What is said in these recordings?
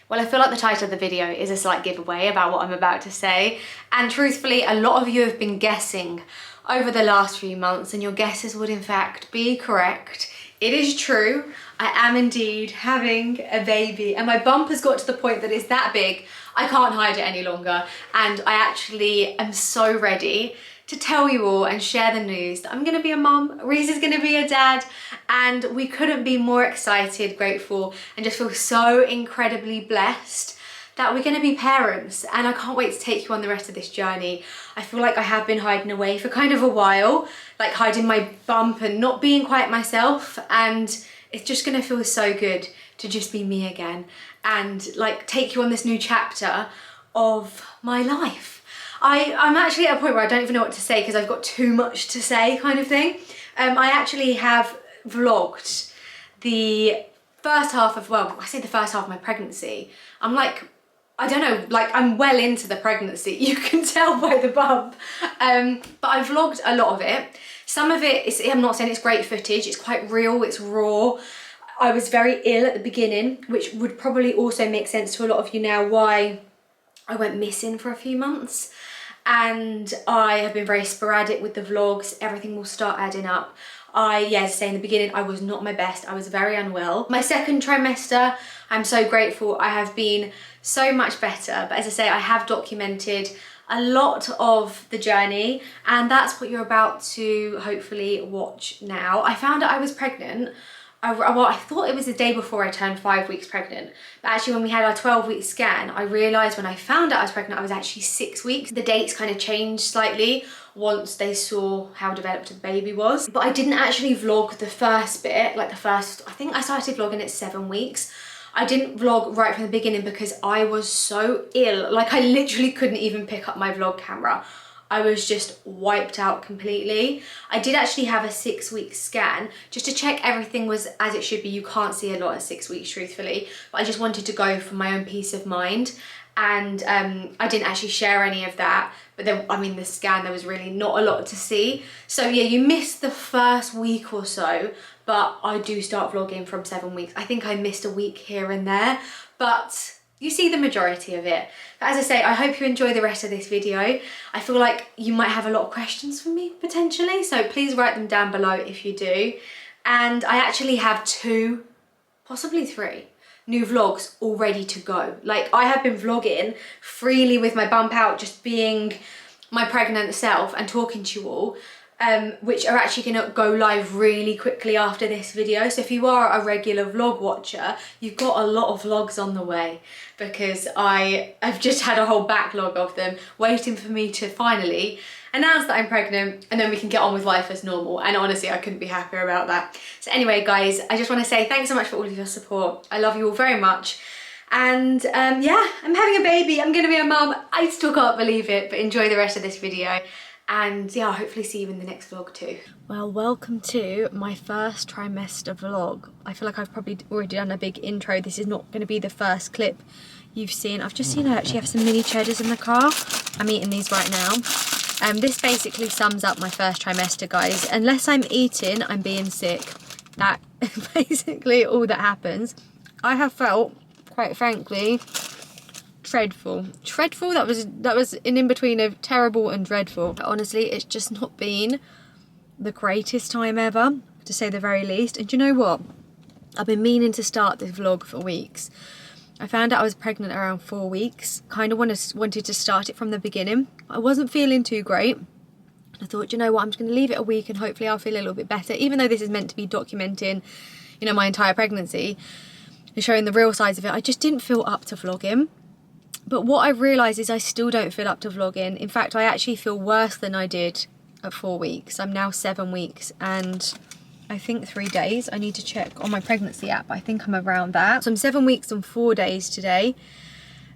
Well, I feel like the title of the video is a slight giveaway about what I'm about to say. And truthfully, a lot of you have been guessing over the last few months, and your guesses would in fact be correct. It is true. I am indeed having a baby, and my bump has got to the point that it's that big, I can't hide it any longer. And I actually am so ready to tell you all and share the news that I'm gonna be a mum, Reese is gonna be a dad, and we couldn't be more excited, grateful, and just feel so incredibly blessed that we're gonna be parents. And I can't wait to take you on the rest of this journey. I feel like I have been hiding away for kind of a while, like hiding my bump and not being quite myself, and it's just gonna feel so good to just be me again and like take you on this new chapter of my life. I'm actually at a point where I don't even know what to say because I've got too much to say, kind of thing. I actually have vlogged the first half of, well, I say the first half of my pregnancy. I'm like, I don't know, like I'm well into the pregnancy. You can tell by the bump. But I vlogged a lot of it. Some of it is, I'm not saying it's great footage, it's quite real, it's raw. I was very ill at the beginning, which would probably also make sense to a lot of you now why I went missing for a few months. And I have been very sporadic with the vlogs. Everything will start adding up. As I say in the beginning, I was not my best. I was very unwell. My second trimester, I'm so grateful. I have been so much better. But as I say, I have documented a lot of the journey, and that's what you're about to hopefully watch now. I found out I was pregnant. Well, I thought it was the day before I turned 5 weeks pregnant, but actually when we had our 12-week scan, I realised when I found out I was pregnant, I was actually 6 weeks. The dates kind of changed slightly once they saw how developed the baby was. But I didn't actually vlog the first bit, like I think I started vlogging at 7 weeks. I didn't vlog right from the beginning because I was so ill. Like I literally couldn't even pick up my vlog camera. I was just wiped out completely. I did actually have a 6-week scan just to check everything was as it should be. You can't see a lot at 6 weeks, truthfully, but I just wanted to go for my own peace of mind. And I didn't actually share any of that. But then, I mean, the scan, there was really not a lot to see. So yeah, you missed the first week or so, but I do start vlogging from 7 weeks. I think I missed a week here and there, but you see the majority of it. But as I say, I hope you enjoy the rest of this video. I feel like you might have a lot of questions for me potentially, so please write them down below if you do. And I actually have 2, possibly 3 new vlogs all ready to go. Like I have been vlogging freely with my bump out, just being my pregnant self and talking to you all, which are actually gonna go live really quickly after this video. So if you are a regular vlog watcher, you've got a lot of vlogs on the way because I have just had a whole backlog of them waiting for me to finally announce that I'm pregnant, and then we can get on with life as normal. And honestly, I couldn't be happier about that. So anyway, guys, I just want to say thanks so much for all of your support. I love you all very much. And yeah, I'm having a baby. I'm gonna be a mum. I still can't believe it, but enjoy the rest of this video. And yeah, I'll hopefully see you in the next vlog too. Well, welcome to my first trimester vlog. I feel like I've probably already done a big intro. This is not going to be the first clip you've seen. I've just seen I actually have some mini cheddars in the car. I'm eating these right now. This basically sums up my first trimester, guys. Unless I'm eating, I'm being sick. That is basically all that happens. I have felt, quite frankly, dreadful. That was an in-between of terrible and dreadful. But honestly, it's just not been the greatest time ever, to say the very least. And do you know what? I've been meaning to start this vlog for weeks. I found out I was pregnant around 4 weeks. Kind of wanted to start it from the beginning. I wasn't feeling too great. I thought, you know what, I'm just going to leave it a week and hopefully I'll feel a little bit better. Even though this is meant to be documenting, you know, my entire pregnancy and showing the real sides of it, I just didn't feel up to vlogging. But what I realised is I still don't feel up to vlogging. In fact, I actually feel worse than I did at 4 weeks. I'm now 7 weeks and I think 3 days. I need to check on my pregnancy app. I think I'm around that. So I'm 7 weeks and 4 days today.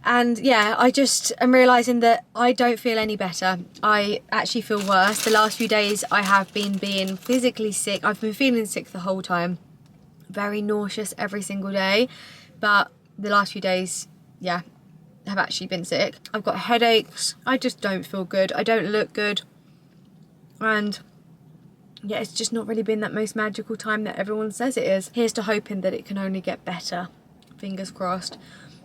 And yeah, I just am realising that I don't feel any better. I actually feel worse. The last few days I have been being physically sick. I've been feeling sick the whole time. Very nauseous every single day. But the last few days, yeah, have actually been sick. I've got headaches. I just don't feel good. I don't look good. And yeah, it's just not really been that most magical time that everyone says it is. Here's to hoping that it can only get better. Fingers crossed.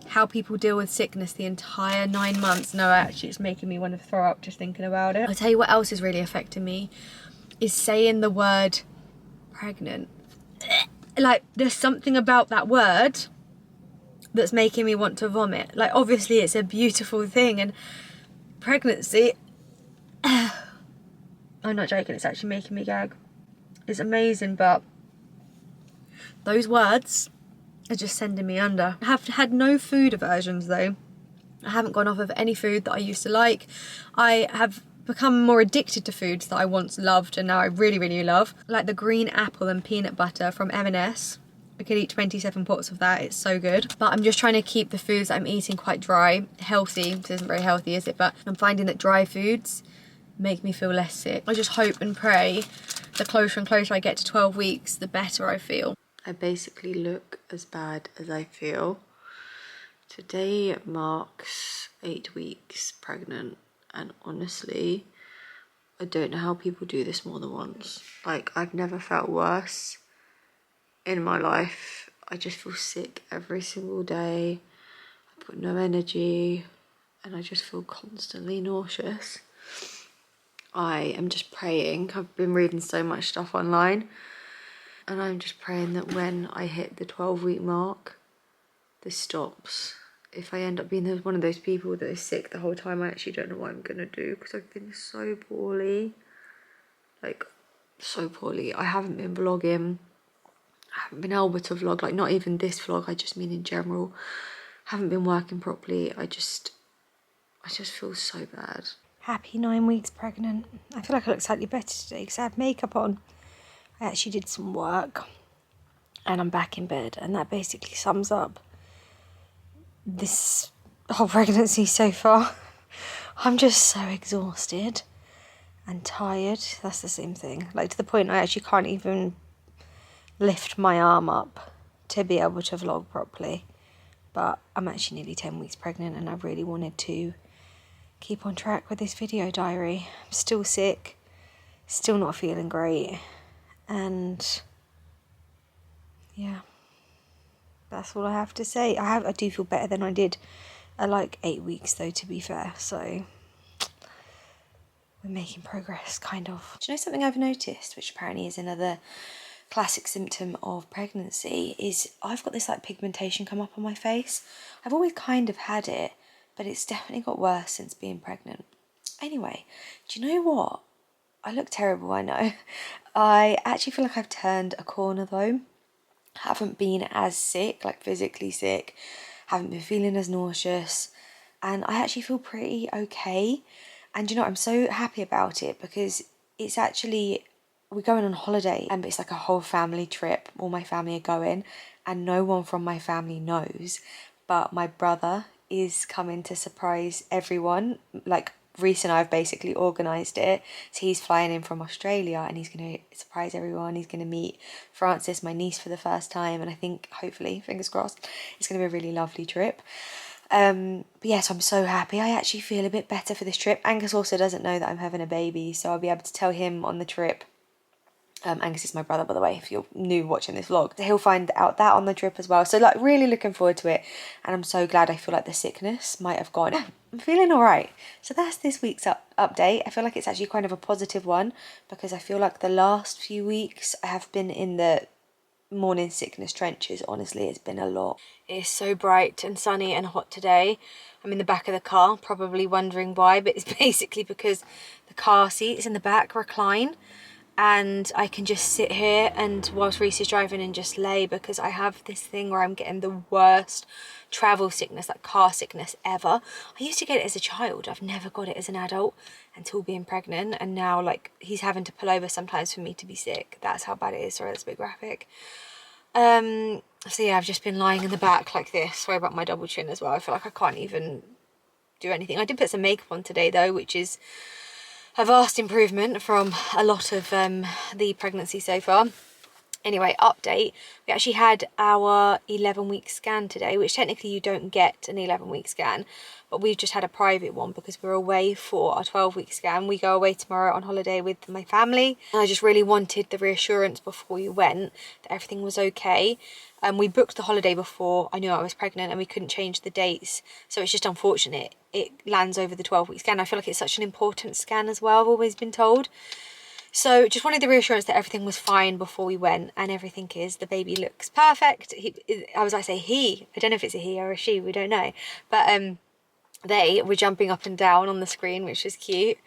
how people deal with sickness the entire 9 months. No, actually it's making me want to throw up just thinking about it. I'll tell you what else is really affecting me, is saying the word pregnant. Like, there's something about that word that's making me want to vomit. Like, obviously it's a beautiful thing, and pregnancy, I'm not joking, it's actually making me gag. It's amazing, but those words are just sending me under. I have had no food aversions though. I haven't gone off of any food that I used to like. I have become more addicted to foods that I once loved and now I really, really love. Like the green apple and peanut butter from M&S. I could eat 27 pots of that, it's so good. But I'm just trying to keep the foods that I'm eating quite dry, healthy. This isn't very healthy, is it? But I'm finding that dry foods make me feel less sick. I just hope and pray the closer and closer I get to 12 weeks, the better I feel. I basically look as bad as I feel. Today marks 8 weeks pregnant, and honestly, I don't know how people do this more than once. Like, I've never felt worse in my life. I just feel sick every single day. I've got no energy and I just feel constantly nauseous. I am just praying. I've been reading so much stuff online, and I'm just praying that when I hit the 12-week mark, this stops. If I end up being one of those people that is sick the whole time, I actually don't know what I'm gonna do, because I've been so poorly. Like, so poorly. I haven't been vlogging. I haven't been able to vlog, like not even this vlog, I just mean in general. Haven't been working properly. I just feel so bad. Happy 9 weeks pregnant. I feel like I look slightly better today because I had makeup on. I actually did some work and I'm back in bed, and that basically sums up this whole pregnancy so far. I'm just so exhausted and tired. That's the same thing. Like, to the point I actually can't even lift my arm up to be able to vlog properly. But I'm actually nearly 10 weeks pregnant, and I really wanted to keep on track with this video diary. I'm still sick, still not feeling great, and yeah, that's all I have to say. I do feel better than I did at like 8 weeks though, to be fair, so we're making progress, kind of. Do you know something I've noticed, which apparently is another classic symptom of pregnancy, is I've got this like pigmentation come up on my face. I've always kind of had it, but it's definitely got worse since being pregnant. Anyway, do you know what? I look terrible, I know. I actually feel like I've turned a corner though. Haven't been as sick, like physically sick. Haven't been feeling as nauseous. And I actually feel pretty okay. And you know, I'm so happy about it because it's actually, we're going on holiday and it's like a whole family trip. All my family are going and no one from my family knows. But my brother is coming to surprise everyone. Like, Reese and I have basically organised it. So he's flying in from Australia and he's going to surprise everyone. He's going to meet Frances, my niece, for the first time. And I think, hopefully, fingers crossed, it's going to be a really lovely trip. But yes, I'm so happy. I actually feel a bit better for this trip. Angus also doesn't know that I'm having a baby, so I'll be able to tell him on the trip. Angus is my brother, by the way, if you're new watching this vlog. He'll find out that on the trip as well. So, like, really looking forward to it. And I'm so glad. I feel like the sickness might have gone. I'm feeling all right. So that's this week's update. I feel like it's actually kind of a positive one because I feel like the last few weeks I have been in the morning sickness trenches. Honestly, it's been a lot. It's so bright and sunny and hot today. I'm in the back of the car, probably wondering why, but it's basically because the car seats in the back recline. And I can just sit here and whilst Reese is driving and just lay, because I have this thing where I'm getting the worst travel sickness, like car sickness ever. I used to get it as a child. I've never got it as an adult until being pregnant. And now, like, he's having to pull over sometimes for me to be sick. That's how bad it is. Sorry, that's a bit graphic. So yeah, I've just been lying in the back like this. Sorry about my double chin as well. I feel like I can't even do anything. I did put some makeup on today though, which is a vast improvement from a lot of the pregnancy so far. Anyway, update. We actually had our 11-week scan today, which technically you don't get an 11-week scan, but we've just had a private one because we're away for our 12-week scan. We go away tomorrow on holiday with my family, and I just really wanted the reassurance before we went that everything was okay. We booked the holiday before I knew I was pregnant, and we couldn't change the dates, so it's just unfortunate it lands over the 12-week scan. I feel like it's such an important scan as well, I've always been told. So just wanted the reassurance that everything was fine before we went, and everything is. The baby looks perfect. I don't know if it's a he or a she, we don't know. But they were jumping up and down on the screen, which was cute.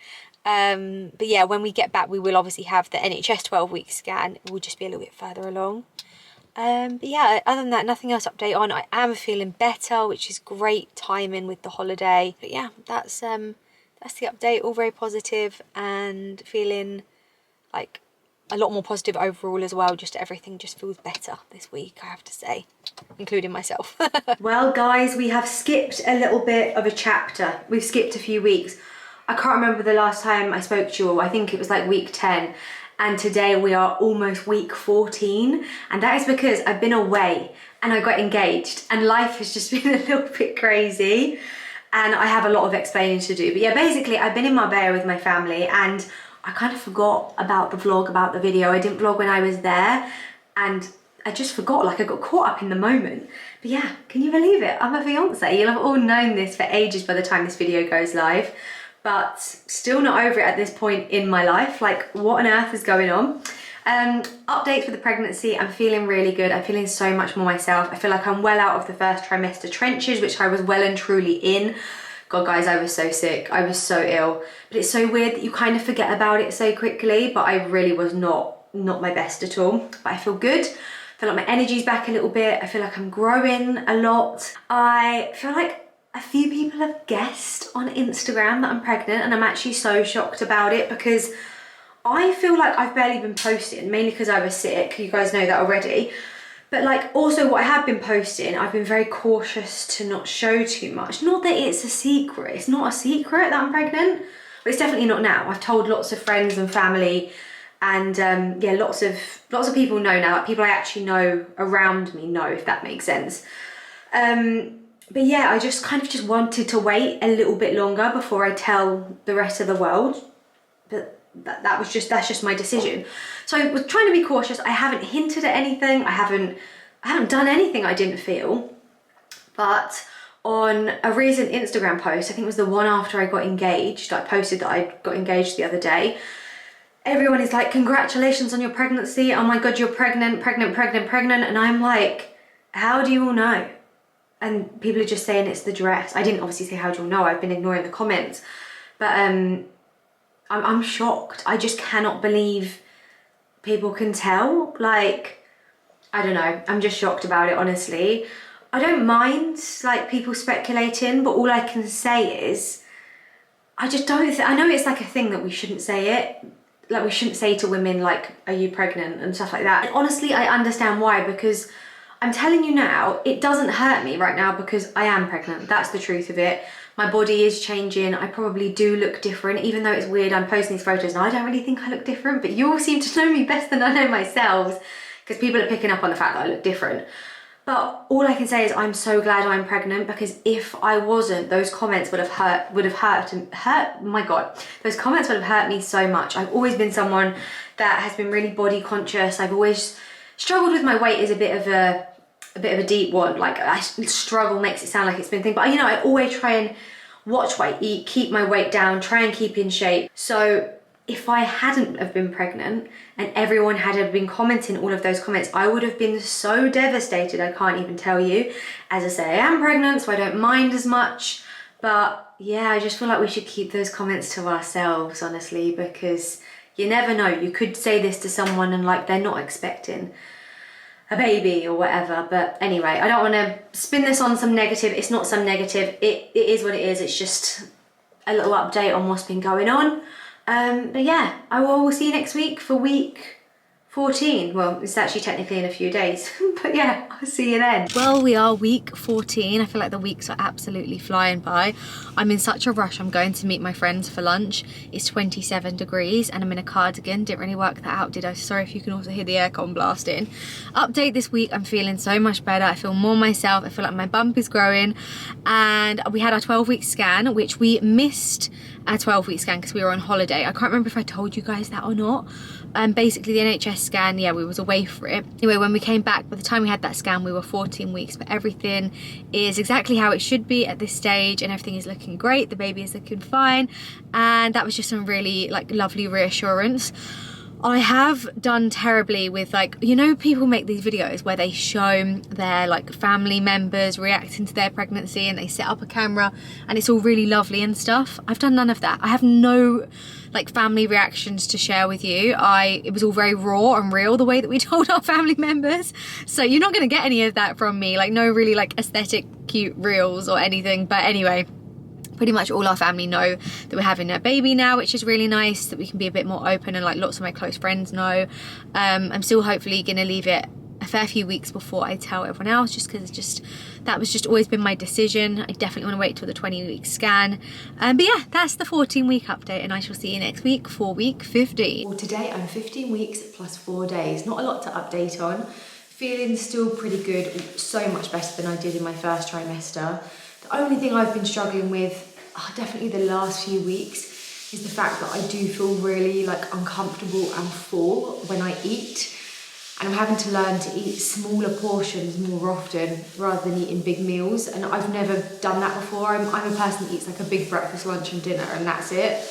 But yeah, when we get back, we will obviously have the NHS 12-week scan. It will just be a little bit further along. But yeah, other than that, nothing else to update on. I am feeling better, which is great timing with the holiday. But yeah, that's the update. All very positive and feeling like a lot more positive overall as well. Just everything just feels better this week, I have to say, including myself. Well guys, we have skipped a little bit of a chapter. We've skipped a few weeks. I can't remember the last time I spoke to you all. I think it was like week 10, and today we are almost week 14, and that is because I've been away and I got engaged, and life has just been a little bit crazy and I have a lot of explaining to do. But yeah, basically I've been in Marbella with my family, and I kind of forgot about the vlog, about the video. I didn't vlog when I was there, and I just forgot, like I got caught up in the moment. But yeah, can you believe it? I'm a fiance. You'll have all known this for ages by the time this video goes live, but still not over it at this point in my life. Like, what on earth is going on? Updates with the pregnancy. I'm feeling really good. I'm feeling so much more myself. I feel like I'm well out of the first trimester trenches, which I was well and truly in. God guys, I was so sick, I was so ill. But it's so weird that you kind of forget about it so quickly, but I really was not my best at all. But I feel good, I feel like my energy's back a little bit, I feel like I'm growing a lot. I feel like a few people have guessed on Instagram that I'm pregnant, and I'm actually so shocked about it because I feel like I've barely been posting, mainly because I was sick, you guys know that already. But like, also what I have been posting, I've been very cautious to not show too much. Not that it's a secret, it's not a secret that I'm pregnant, but it's definitely not now. I've told lots of friends and family, and yeah, lots of people know now, like people I actually know around me know, if that makes sense. But yeah, I just kind of just wanted to wait a little bit longer before I tell the rest of the world. But that's just my decision. So I was trying to be cautious. I haven't hinted at anything. I haven't done anything I didn't feel. But on a recent Instagram post, I think it was the one after I got engaged, I posted that I got engaged the other day. Everyone is like, congratulations on your pregnancy. Oh my God, you're pregnant. And I'm like, how do you all know? And people are just saying it's the dress. I didn't obviously say how do you all know. I've been ignoring the comments. But I'm shocked. I just cannot believe people can tell. Like, I don't know. I'm just shocked about it, honestly. I don't mind like people speculating, but all I can say is I just don't I know it's like a thing that we shouldn't say it. Like, we shouldn't say to women like, are you pregnant and stuff like that. And honestly, I understand why, because I'm telling you now, it doesn't hurt me right now because I am pregnant. That's the truth of it. My body is changing. I probably do look different, even though it's weird. I'm posting these photos and I don't really think I look different, but you all seem to know me better than I know myself, because people are picking up on the fact that I look different. But all I can say is I'm so glad I'm pregnant, because if I wasn't, those comments would have hurt, my God, those comments would have hurt me so much. I've always been someone that has been really body conscious. I've always struggled with my weight is a bit of a deep one. Like, I struggle makes it sound like it's been a thing, but you know, I always try and watch what I eat, keep my weight down, try and keep in shape. So if I hadn't have been pregnant and everyone had been commenting all of those comments, I would have been so devastated, I can't even tell you. As I say, I am pregnant, so I don't mind as much. But yeah, I just feel like we should keep those comments to ourselves, honestly, because you never know. You could say this to someone and like they're not expecting a baby or whatever. But anyway, I don't want to spin this on some negative. It's not some negative. It is what it is. It's just a little update on what's been going on. But yeah, I will see you next week for week 14. Well, it's actually technically in a few days, but yeah, I'll see you then. Well, we are week 14. I feel like the weeks are absolutely flying by. I'm in such a rush. I'm going to meet my friends for lunch. It's 27 degrees and I'm in a cardigan. Didn't really work that out, did I? Sorry if you can also hear the aircon blasting. Update this week, I'm feeling so much better. I feel more myself. I feel like my bump is growing. And we had our 12-week scan, which we missed our 12-week scan because we were on holiday. I can't remember if I told you guys that or not. Basically the NHS scan, yeah, we was away for it. Anyway, when we came back, by the time we had that scan, we were 14 weeks, but everything is exactly how it should be at this stage and everything is looking great. The baby is looking fine. And that was just some really like lovely reassurance. I have done terribly with, like, you know, people make these videos where they show their like family members reacting to their pregnancy and they set up a camera and it's all really lovely and stuff. I've done none of that. I have no like family reactions to share with you. It was all very raw and real, the way that we told our family members. So you're not going to get any of that from me, like no really like aesthetic cute reels or anything. But anyway, pretty much all our family know that we're having a baby now, which is really nice, that we can be a bit more open, and like lots of my close friends know. I'm still hopefully gonna leave it a fair few weeks before I tell everyone else, just because that was just always been my decision. I definitely want to wait till the 20-week scan. But yeah, that's the 14-week update, and I shall see you next week for week 15. Well, today I'm 15 weeks plus 4 days. Not a lot to update on. Feeling still pretty good, so much better than I did in my first trimester. The only thing I've been struggling with, definitely the last few weeks, is the fact that I do feel really like uncomfortable and full when I eat. And I'm having to learn to eat smaller portions more often rather than eating big meals. And I've never done that before. I'm a person that eats like a big breakfast, lunch and dinner and that's it.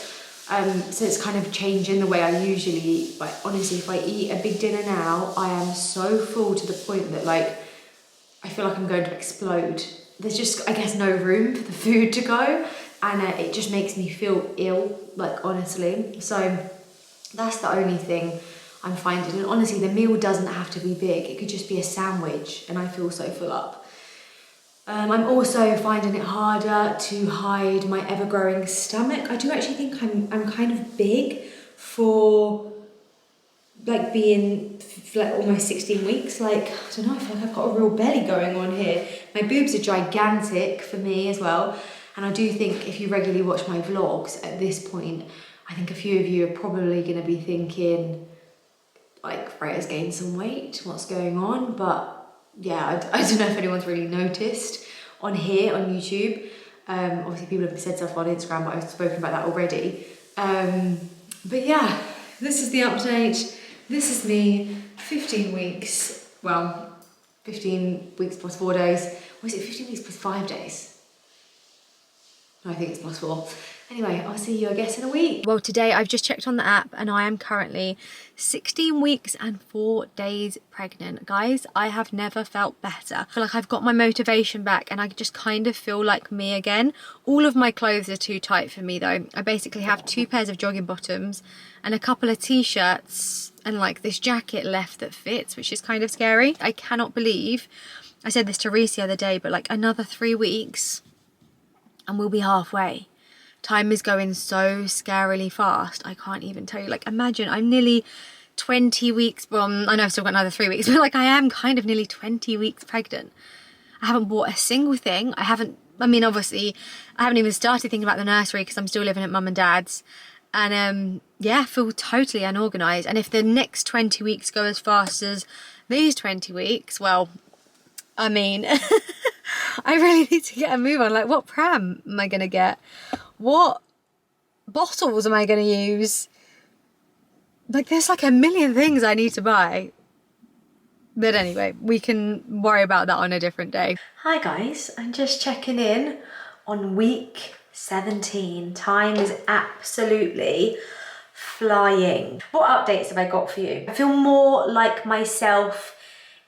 So it's kind of changing the way I usually eat. But honestly, if I eat a big dinner now, I am so full to the point that like, I feel like I'm going to explode. There's just, I guess, no room for the food to go. And it just makes me feel ill, like honestly. So that's the only thing I'm finding. And honestly, the meal doesn't have to be big. It could just be a sandwich and I feel so full up. I'm also finding it harder to hide my ever-growing stomach. I do actually think I'm kind of big for like being like almost 16 weeks. Like, I don't know, I feel like I've got a real belly going on here. My boobs are gigantic for me as well. And I do think if you regularly watch my vlogs at this point, I think a few of you are probably going to be thinking, like, Freya's gained some weight, what's going on? But yeah, I don't know if anyone's really noticed on here, on YouTube. Obviously people have said stuff on Instagram, but I've spoken about that already. But yeah, this is the update. This is me, 15 weeks. Well, 15 weeks plus 4 days. Or is it 15 weeks plus 5 days? I think it's plus 4. Anyway, I'll see you, I guess, in a week. Well, today I've just checked on the app and I am currently 16 weeks and 4 days pregnant. Guys, I have never felt better. I feel like I've got my motivation back and I just kind of feel like me again. All of my clothes are too tight for me though. I basically have 2 pairs of jogging bottoms and a couple of t-shirts and like this jacket left that fits, which is kind of scary. I cannot believe, I said this to Reese the other day, but like another 3 weeks and we'll be halfway. Time is going so scarily fast. I can't even tell you. Like, imagine I'm nearly 20 weeks from, I know I've still got another 3 weeks, but like I am kind of nearly 20 weeks pregnant. I haven't bought a single thing. Obviously, I haven't even started thinking about the nursery because I'm still living at mum and dad's. And yeah, I feel totally unorganised. And if the next 20 weeks go as fast as these 20 weeks, well, I mean, I really need to get a move on. Like, what pram am I going to get? What bottles am I going to use? Like, there's like a million things I need to buy. But anyway, we can worry about that on a different day. Hi guys, I'm just checking in on week 17. Time is absolutely flying. What updates have I got for you? I feel more like myself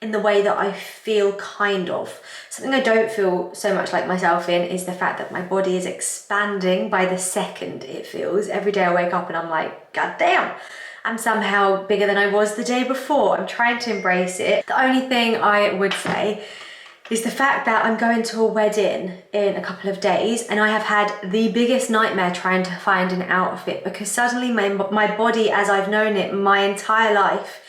in the way that I feel, kind of. Something I don't feel so much like myself in is the fact that my body is expanding by the second, it feels. Every day I wake up and I'm like, God damn, I'm somehow bigger than I was the day before. I'm trying to embrace it. The only thing I would say is the fact that I'm going to a wedding in a couple of days and I have had the biggest nightmare trying to find an outfit because suddenly my body, as I've known it my entire life,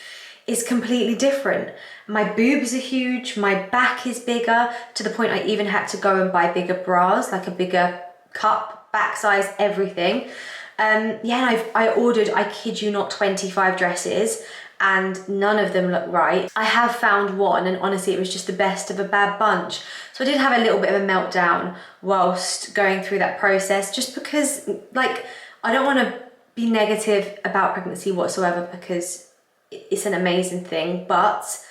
is completely different. My boobs are huge, my back is bigger, to the point I even had to go and buy bigger bras, like a bigger cup, back size, everything. Yeah, I ordered, I kid you not, 25 dresses, and none of them look right. I have found one, and honestly, it was just the best of a bad bunch. So I did have a little bit of a meltdown whilst going through that process, just because, like, I don't want to be negative about pregnancy whatsoever, because it's an amazing thing, but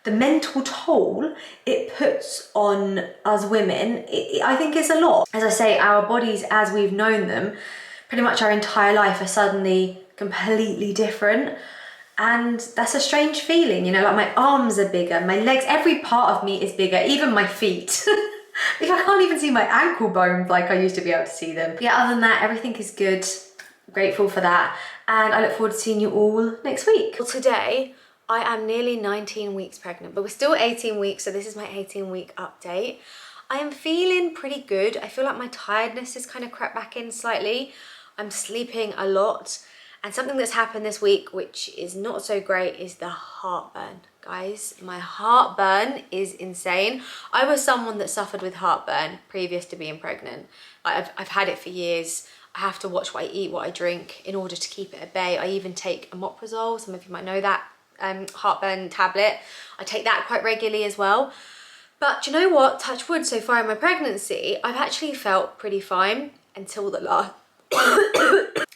the mental toll it puts on us women, I think it's a lot. As I say, our bodies as we've known them pretty much our entire life are suddenly completely different. And that's a strange feeling, you know, like my arms are bigger, my legs, every part of me is bigger, even my feet. Like I can't even see my ankle bones like I used to be able to see them. Yeah, other than that, everything is good. Grateful for that. And I look forward to seeing you all next week. Well, today, I am nearly 19 weeks pregnant, but we're still 18 weeks, so this is my 18-week update. I am feeling pretty good. I feel like my tiredness has kind of crept back in slightly. I'm sleeping a lot. And something that's happened this week, which is not so great, is the heartburn. Guys, my heartburn is insane. I was someone that suffered with heartburn previous to being pregnant. I've had it for years. I have to watch what I eat, what I drink in order to keep it at bay. I even take omeprazole, some of you might know that, heartburn tablet. I take that quite regularly as well. But do you know what? Touch wood, so far in my pregnancy, I've actually felt pretty fine until the last...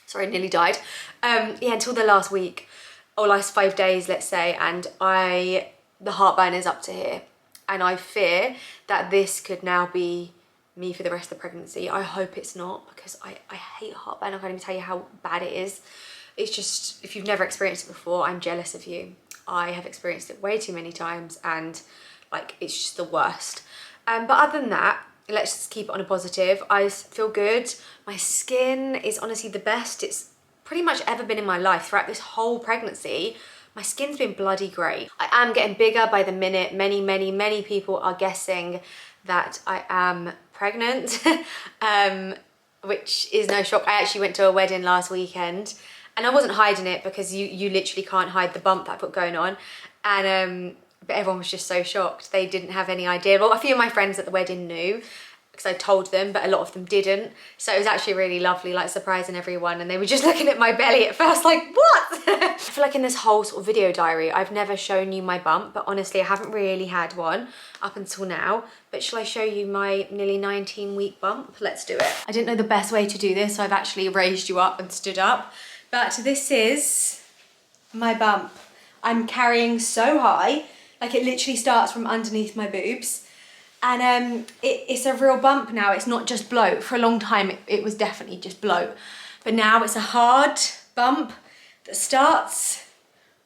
Sorry, I nearly died. Yeah, until the last week, or last 5 days, let's say, and the heartburn is up to here. And I fear that this could now be me for the rest of the pregnancy. I hope it's not, because I hate heartburn. I can't even tell you how bad it is. It's just, if you've never experienced it before, I'm jealous of you. I have experienced it way too many times, and like, it's just the worst. But other than that, let's just keep it on a positive. I feel good. My skin is honestly the best it's pretty much ever been in my life. Throughout this whole pregnancy, my skin's been bloody great. I am getting bigger by the minute. Many people are guessing that I am pregnant, which is no shock. I actually went to a wedding last weekend, and I wasn't hiding it, because you literally can't hide the bump that I've got going on. And but everyone was just so shocked. They didn't have any idea. Well, a few of my friends at the wedding knew, because I told them, but a lot of them didn't. So it was actually really lovely, like surprising everyone. And they were just looking at my belly at first like, what? I feel like in this whole sort of video diary, I've never shown you my bump, but honestly, I haven't really had one up until now. But shall I show you my nearly 19-week bump? Let's do it. I didn't know the best way to do this, so I've actually raised you up and stood up. But this is my bump. I'm carrying so high, like it literally starts from underneath my boobs. And it's a real bump now. It's not just bloat. For a long time, it was definitely just bloat. But now it's a hard bump that starts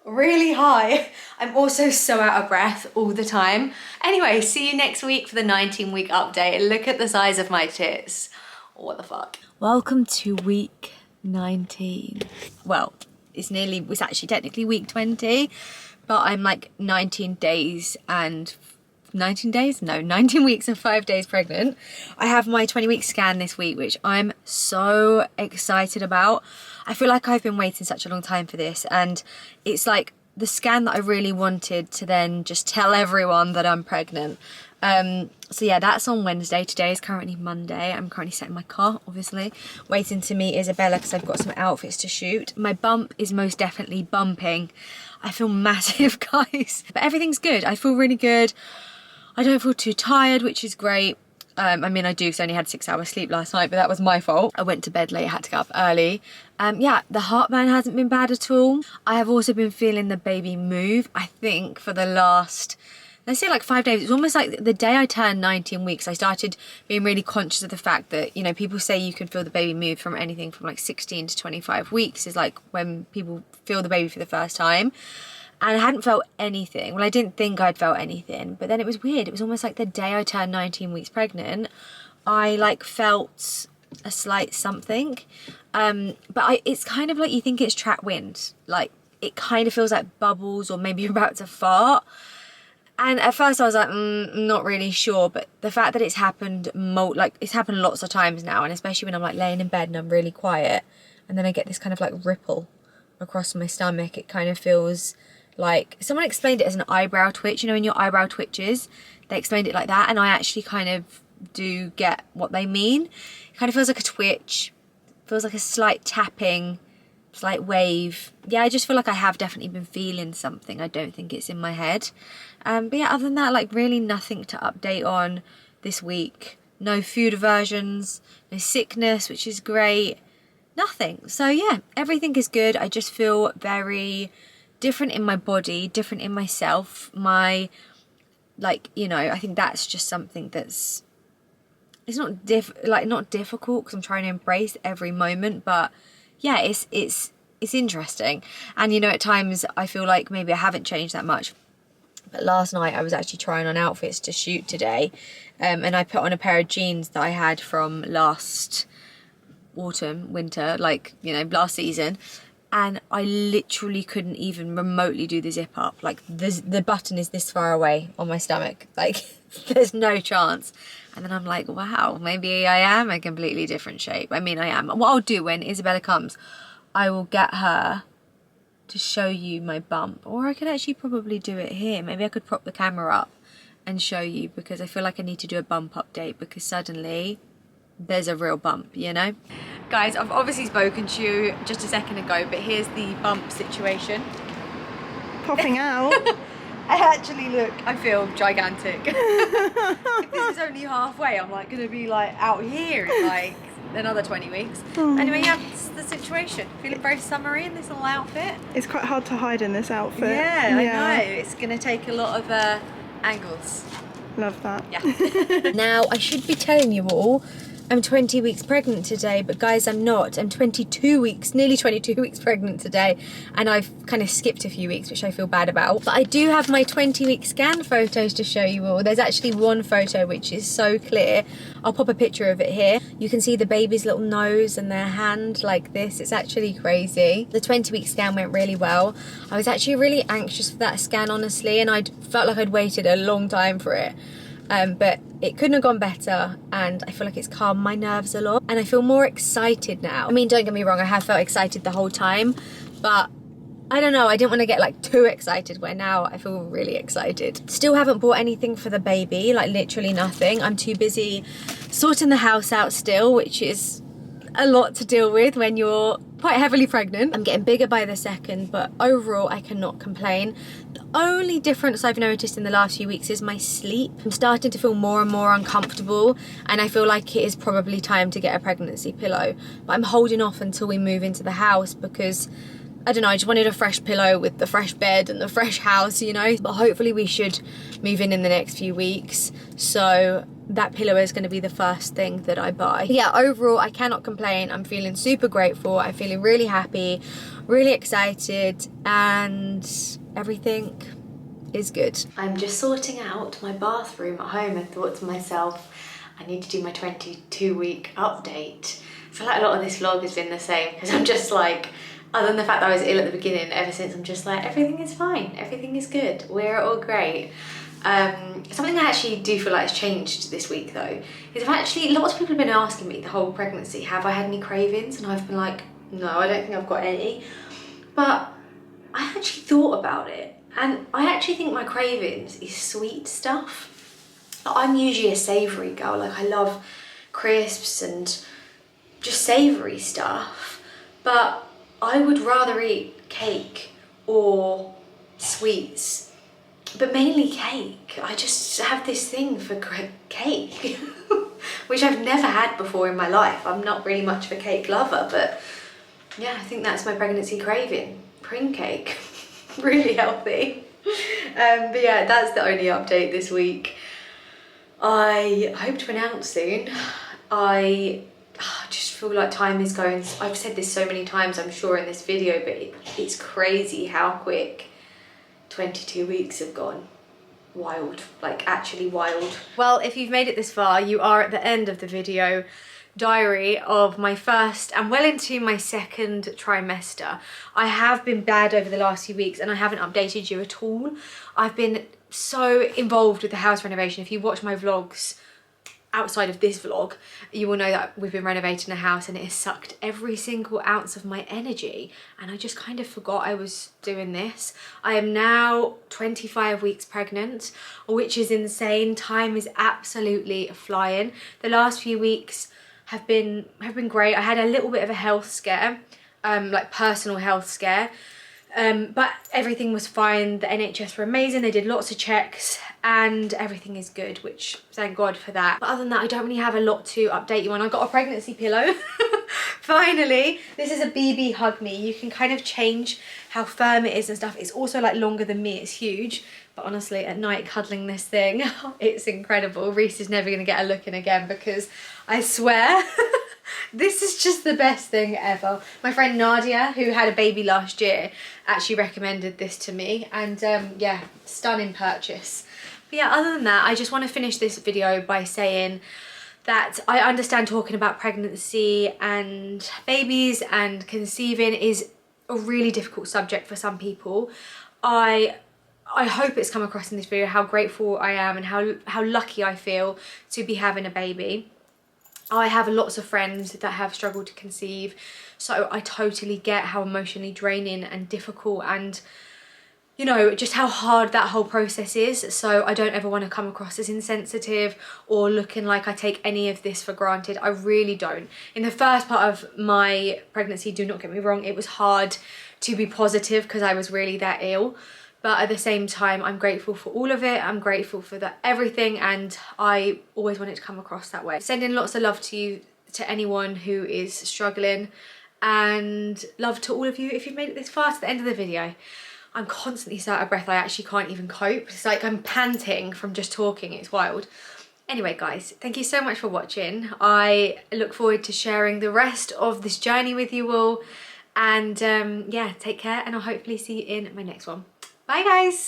really high. I'm also so out of breath all the time. Anyway, see you next week for the 19-week update. Look at the size of my tits. What the fuck? Welcome to week 19. Well, it's actually technically week 20, but I'm like 19 days and 19 weeks and 5 days pregnant. I have my 20-week scan this week, which I'm so excited about. I feel like I've been waiting such a long time for this, and it's like the scan that I really wanted to then just tell everyone that I'm pregnant. So yeah, that's on Wednesday. Today is currently Monday. I'm currently sat in my car, obviously, waiting to meet Isabella because I've got some outfits to shoot. My bump is most definitely bumping. I feel massive, guys, but everything's good. I feel really good. I don't feel too tired, which is great. I mean, I do, because I only had 6 hours sleep last night, but that was my fault. I went to bed late, I had to get up early. Yeah, the heartburn hasn't been bad at all. I have also been feeling the baby move, I think, for the last, let's say like 5 days. It's almost like the day I turned 19 weeks, I started being really conscious of the fact that, you know, people say you can feel the baby move from anything from like 16 to 25 weeks is like when people feel the baby for the first time. And I hadn't felt anything. Well, I didn't think I'd felt anything, but then it was weird. It was almost like the day I turned 19 weeks pregnant, I like felt a slight something. But it's kind of like you think it's trapped wind. Like it kind of feels like bubbles, or maybe you're about to fart. And at first I was like, not really sure. But the fact that it's happened, it's happened lots of times now. And especially when I'm like laying in bed and I'm really quiet, and then I get this kind of like ripple across my stomach, it kind of feels like, someone explained it as an eyebrow twitch, you know, when your eyebrow twitches, they explained it like that, and I actually kind of do get what they mean. It kind of feels like a twitch, feels like a slight tapping, slight wave. Yeah, I just feel like I have definitely been feeling something. I don't think it's in my head. But yeah, other than that, like, really nothing to update on this week. No food aversions, no sickness, which is great. Nothing. So yeah, everything is good. I just feel very different in my body, different in myself. My, like, you know, I think that's just something that's, it's not not difficult, because I'm trying to embrace every moment, but yeah, it's interesting. And you know, at times I feel like maybe I haven't changed that much. But last night I was actually trying on outfits to shoot today, and I put on a pair of jeans that I had from last winter, like, you know, last season, and I literally couldn't even remotely do the zip up. Like, the button is this far away on my stomach, like there's no chance. And then I'm like, wow, maybe I am a completely different shape. I mean, I am. What I'll do when Isabella comes, I will get her to show you my bump, or I could actually probably do it here. Maybe I could prop the camera up and show you, because I feel like I need to do a bump update, because suddenly there's a real bump, you know? Guys, I've obviously spoken to you just a second ago, but here's the bump situation. Popping out. I feel gigantic. If this is only halfway, I'm like gonna be like out here in like another 20 weeks. Anyway, yeah, that's the situation. Feeling very summery in this little outfit. It's quite hard to hide in this outfit. Yeah, I know. It's gonna take a lot of angles. Love that. Yeah. Now, I should be telling you all I'm 20 weeks pregnant today, but guys, I'm not. I'm 22 weeks, nearly 22 weeks pregnant today, and I've kind of skipped a few weeks, which I feel bad about. But I do have my 20-week scan photos to show you all. There's actually one photo which is so clear. I'll pop a picture of it here. You can see the baby's little nose and their hand like this. It's actually crazy. The 20-week scan went really well. I was actually really anxious for that scan, honestly, and I felt like I'd waited a long time for it. But it couldn't have gone better, and I feel like it's calmed my nerves a lot, and I feel more excited now. I mean, don't get me wrong, I have felt excited the whole time, but I don't know, I didn't want to get like too excited, where now I feel really excited. Still haven't bought anything for the baby, like literally nothing. I'm too busy sorting the house out still, which is a lot to deal with when you're quite heavily pregnant. I'm getting bigger by the second, but overall I cannot complain. The only difference I've noticed in the last few weeks is my sleep. I'm starting to feel more and more uncomfortable, and I feel like it is probably time to get a pregnancy pillow, but I'm holding off until we move into the house, because I don't know, I just wanted a fresh pillow with the fresh bed and the fresh house, you know. But hopefully we should move in the next few weeks, so that pillow is going to be the first thing that I buy. Yeah, overall I cannot complain. I'm feeling super grateful. I'm feeling really happy, really excited, and everything is good. I'm just sorting out my bathroom at home. I thought to myself, I need to do my 22-week update. I feel like a lot of this vlog has been the same, because I'm just like, other than the fact that I was ill at the beginning, ever since I'm just like, everything is fine, everything is good, we're all great. Something I actually do feel like has changed this week though, is lots of people have been asking me the whole pregnancy, have I had any cravings? And I've been like, no, I don't think I've got any. But I actually thought about it, and I actually think my cravings is sweet stuff. I'm usually a savoury girl, like I love crisps and just savoury stuff, but I would rather eat cake or sweets, but mainly cake. I just have this thing for cake, which I've never had before in my life. I'm not really much of a cake lover, but yeah, I think that's my pregnancy craving. Pring cake, really healthy. But yeah, that's the only update this week. I hope to announce soon. I just feel like time is going, I've said this so many times I'm sure in this video, but it's crazy how quick 22 weeks have gone. Wild, like actually wild. Well, if you've made it this far, you are at the end of the video diary of my first and well into my second trimester. I have been bad over the last few weeks and I haven't updated you at all. I've been so involved with the house renovation. If you watch my vlogs outside of this vlog, you will know that we've been renovating a house and it has sucked every single ounce of my energy, and I just kind of forgot I was doing this. I am now 25 weeks pregnant, which is insane. Time is absolutely flying. The last few weeks have been great. I had a little bit of a health scare, like personal health scare, but everything was fine. The NHS were amazing. They did lots of checks and everything is good, which thank God for that. But other than that, I don't really have a lot to update you on. I got a pregnancy pillow. Finally, this is a BB Hug Me. You can kind of change how firm it is and stuff. It's also like longer than me. It's huge. But honestly, at night cuddling this thing, it's incredible. Reese is never going to get a look in again because I swear this is just the best thing ever. My friend Nadia, who had a baby last year, actually recommended this to me, and yeah, stunning purchase. But yeah, other than that, I just want to finish this video by saying that I understand talking about pregnancy and babies and conceiving is a really difficult subject for some people. I hope it's come across in this video how grateful I am and how lucky I feel to be having a baby. I have lots of friends that have struggled to conceive, so I totally get how emotionally draining and difficult and, you know, just how hard that whole process is. So I don't ever want to come across as insensitive or looking like I take any of this for granted. I really don't. In the first part of my pregnancy, do not get me wrong, it was hard to be positive because I was really that ill. But at the same time, I'm grateful for all of it. I'm grateful for everything, and I always want it to come across that way. Sending lots of love to you, to anyone who is struggling, and love to all of you if you've made it this far to the end of the video. I'm constantly so out of breath, I actually can't even cope. It's like I'm panting from just talking, it's wild. Anyway guys, thank you so much for watching. I look forward to sharing the rest of this journey with you all. And yeah, take care, and I'll hopefully see you in my next one. Bye guys!